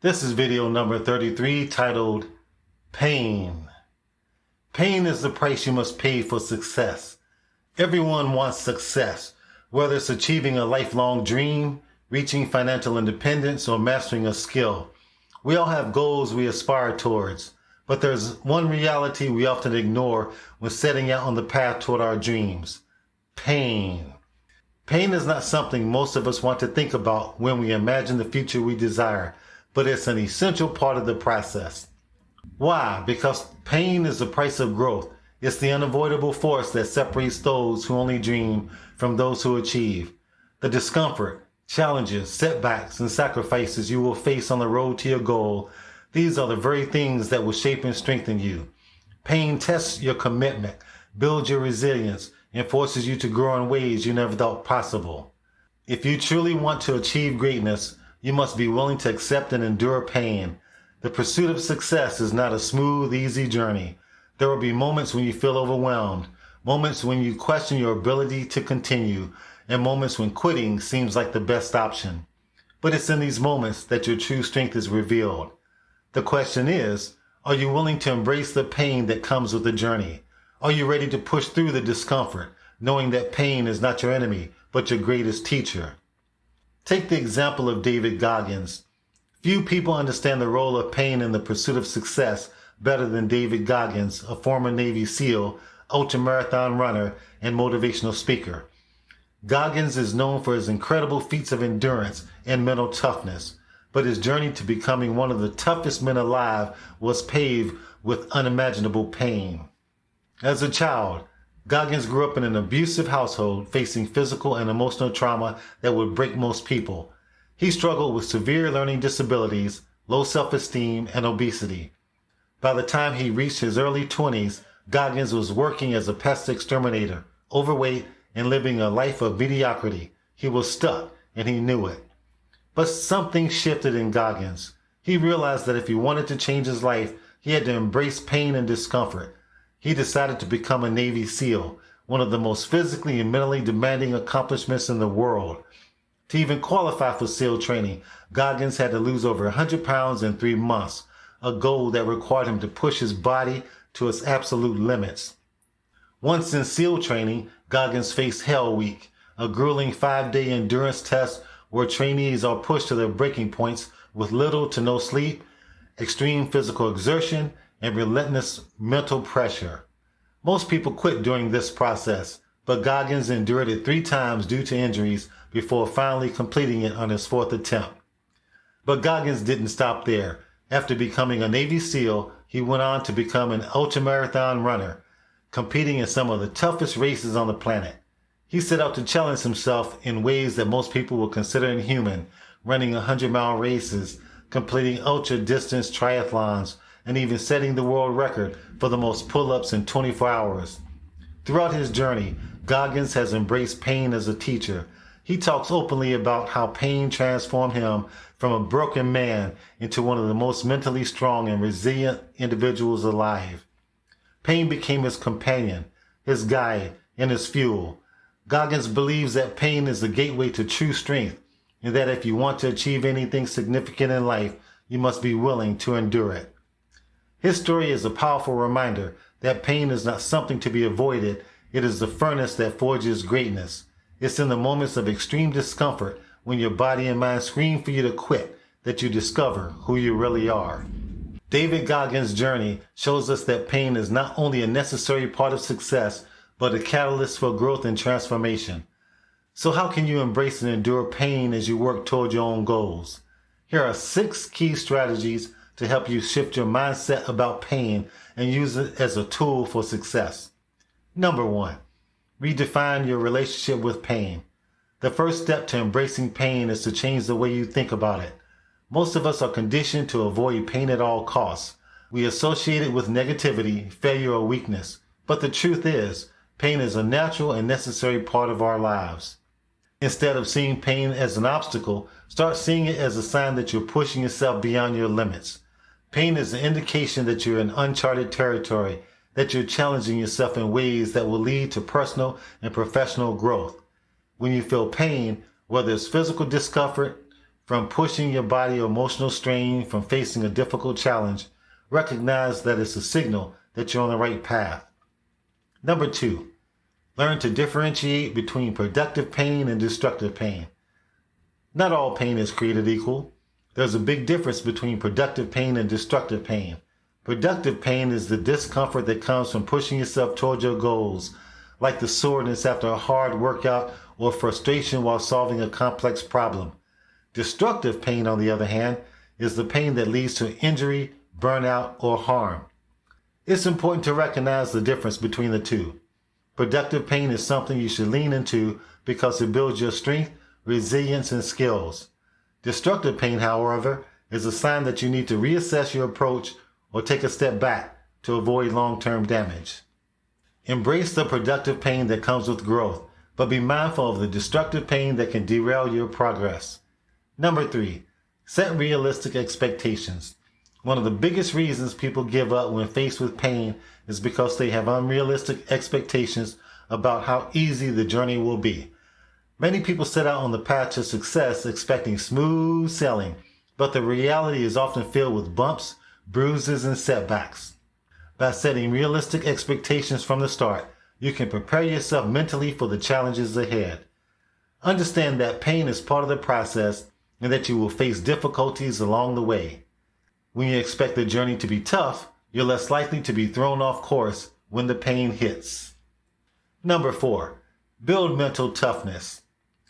This is video number 33 titled Pain. Pain is the price you must pay for success. Everyone wants success, whether it's achieving a lifelong dream, reaching financial independence, or mastering a skill. We all have goals we aspire towards, but there's one reality we often ignore when setting out on the path toward our dreams: pain. Pain is not something most of us want to think about when we imagine the future we desire, but it's an essential part of the process. Why? Because pain is the price of growth. It's the unavoidable force that separates those who only dream from those who achieve. The discomfort, challenges, setbacks, and sacrifices you will face on the road to your goal, these are the very things that will shape and strengthen you. Pain tests your commitment, builds your resilience, and forces you to grow in ways you never thought possible. If you truly want to achieve greatness, you must be willing to accept and endure pain. The pursuit of success is not a smooth, easy journey. There will be moments when you feel overwhelmed, moments when you question your ability to continue, and moments when quitting seems like the best option. But it's in these moments that your true strength is revealed. The question is, are you willing to embrace the pain that comes with the journey? Are you ready to push through the discomfort, knowing that pain is not your enemy, but your greatest teacher? Take the example of David Goggins. Few people understand the role of pain in the pursuit of success better than David Goggins, a former Navy SEAL, ultramarathon runner, and motivational speaker. Goggins is known for his incredible feats of endurance and mental toughness, but his journey to becoming one of the toughest men alive was paved with unimaginable pain. As a child, Goggins grew up in an abusive household, facing physical and emotional trauma that would break most people. He struggled with severe learning disabilities, low self-esteem, and obesity. By the time he reached his early 20s, Goggins was working as a pest exterminator, overweight, and living a life of mediocrity. He was stuck, and he knew it. But something shifted in Goggins. He realized that if he wanted to change his life, he had to embrace pain and discomfort. He decided to become a Navy SEAL, one of the most physically and mentally demanding accomplishments in the world. To even qualify for SEAL training, Goggins had to lose over 100 pounds in 3 months, a goal that required him to push his body to its absolute limits. Once in SEAL training, Goggins faced Hell Week, a grueling 5-day endurance test where trainees are pushed to their breaking points with little to no sleep, extreme physical exertion, and relentless mental pressure. Most people quit during this process, but Goggins endured it 3 times due to injuries before finally completing it on his 4th attempt. But Goggins didn't stop there. After becoming a Navy SEAL, he went on to become an ultramarathon runner, competing in some of the toughest races on the planet. He set out to challenge himself in ways that most people would consider inhuman, running 100-mile races, completing ultra-distance triathlons, and even setting the world record for the most pull-ups in 24 hours. Throughout his journey, Goggins has embraced pain as a teacher. He talks openly about how pain transformed him from a broken man into one of the most mentally strong and resilient individuals alive. Pain became his companion, his guide, and his fuel. Goggins believes that pain is the gateway to true strength, and that if you want to achieve anything significant in life, you must be willing to endure it. His story is a powerful reminder that pain is not something to be avoided. It is the furnace that forges greatness. It's in the moments of extreme discomfort, when your body and mind scream for you to quit, that you discover who you really are. David Goggins' journey shows us that pain is not only a necessary part of success, but a catalyst for growth and transformation. So how can you embrace and endure pain as you work toward your own goals? Here are 6 key strategies to help you shift your mindset about pain and use it as a tool for success. Number 1, redefine your relationship with pain. The first step to embracing pain is to change the way you think about it. Most of us are conditioned to avoid pain at all costs. We associate it with negativity, failure, or weakness. But the truth is, pain is a natural and necessary part of our lives. Instead of seeing pain as an obstacle, start seeing it as a sign that you're pushing yourself beyond your limits. Pain is an indication that you're in uncharted territory, that you're challenging yourself in ways that will lead to personal and professional growth. When you feel pain, whether it's physical discomfort, from pushing your body or emotional strain, from facing a difficult challenge, recognize that it's a signal that you're on the right path. Number 2, learn to differentiate between productive pain and destructive pain. Not all pain is created equal. There's a big difference between productive pain and destructive pain. Productive pain is the discomfort that comes from pushing yourself toward your goals, like the soreness after a hard workout or frustration while solving a complex problem. Destructive pain, on the other hand, is the pain that leads to injury, burnout, or harm. It's important to recognize the difference between the two. Productive pain is something you should lean into because it builds your strength, resilience, and skills. Destructive pain, however, is a sign that you need to reassess your approach or take a step back to avoid long-term damage. Embrace the productive pain that comes with growth, but be mindful of the destructive pain that can derail your progress. Number 3, set realistic expectations. One of the biggest reasons people give up when faced with pain is because they have unrealistic expectations about how easy the journey will be. Many people set out on the path to success expecting smooth sailing, but the reality is often filled with bumps, bruises, and setbacks. By setting realistic expectations from the start, you can prepare yourself mentally for the challenges ahead. Understand that pain is part of the process and that you will face difficulties along the way. When you expect the journey to be tough, you're less likely to be thrown off course when the pain hits. Number 4, build mental toughness.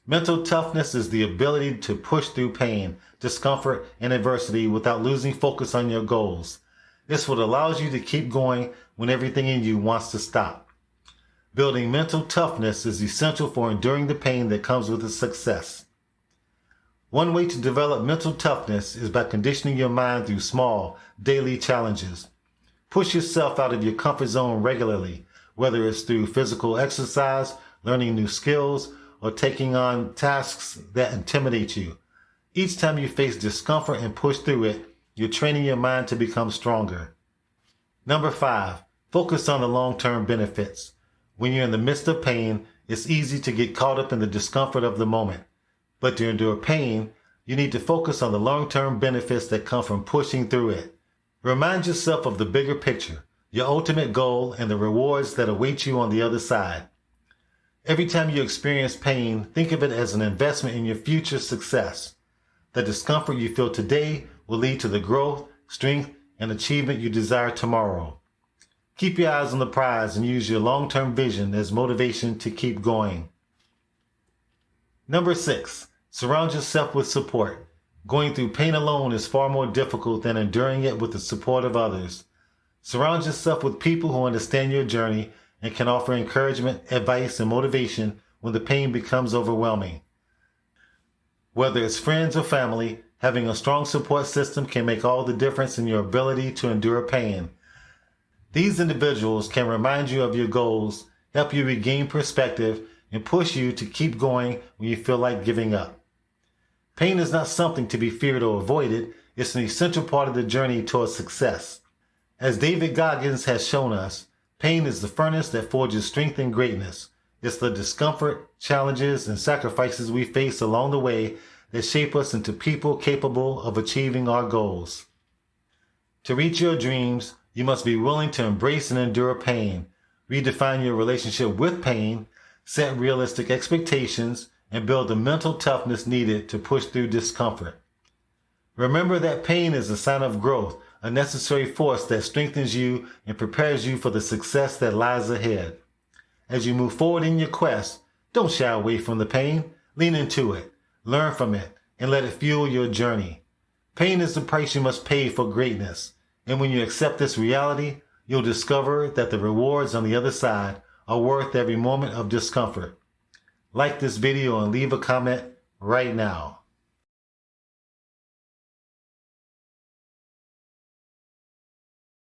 Mental toughness is the ability to push through pain, discomfort, and adversity without losing focus on your goals. This what allows you to keep going when everything in you wants to stop. Building mental toughness is essential for enduring the pain that comes with the success. One way to develop mental toughness is by conditioning your mind through small, daily challenges. Push yourself out of your comfort zone regularly, whether it's through physical exercise, learning new skills, or taking on tasks that intimidate you. Each time you face discomfort and push through it, you're training your mind to become stronger. Number 5, focus on the long-term benefits. When you're in the midst of pain, it's easy to get caught up in the discomfort of the moment. But to endure pain, you need to focus on the long-term benefits that come from pushing through it. Remind yourself of the bigger picture, your ultimate goal, and the rewards that await you on the other side. Every time you experience pain, think of it as an investment in your future success. The discomfort you feel today will lead to the growth, strength, and achievement you desire tomorrow. Keep your eyes on the prize and use your long-term vision as motivation to keep going. Number 6, surround yourself with support. Going through pain alone is far more difficult than enduring it with the support of others. Surround yourself with people who understand your journey and can offer encouragement, advice, and motivation when the pain becomes overwhelming. Whether it's friends or family, having a strong support system can make all the difference in your ability to endure pain. These individuals can remind you of your goals, help you regain perspective, and push you to keep going when you feel like giving up. Pain is not something to be feared or avoided. It's an essential part of the journey towards success. As David Goggins has shown us, pain is the furnace that forges strength and greatness. It's the discomfort, challenges, and sacrifices we face along the way that shape us into people capable of achieving our goals. To reach your dreams, you must be willing to embrace and endure pain, redefine your relationship with pain, set realistic expectations, and build the mental toughness needed to push through discomfort. Remember that pain is a sign of growth, a necessary force that strengthens you and prepares you for the success that lies ahead. As you move forward in your quest, don't shy away from the pain. Lean into it, learn from it, and let it fuel your journey. Pain is the price you must pay for greatness, and when you accept this reality, you'll discover that the rewards on the other side are worth every moment of discomfort. Like this video and leave a comment right now.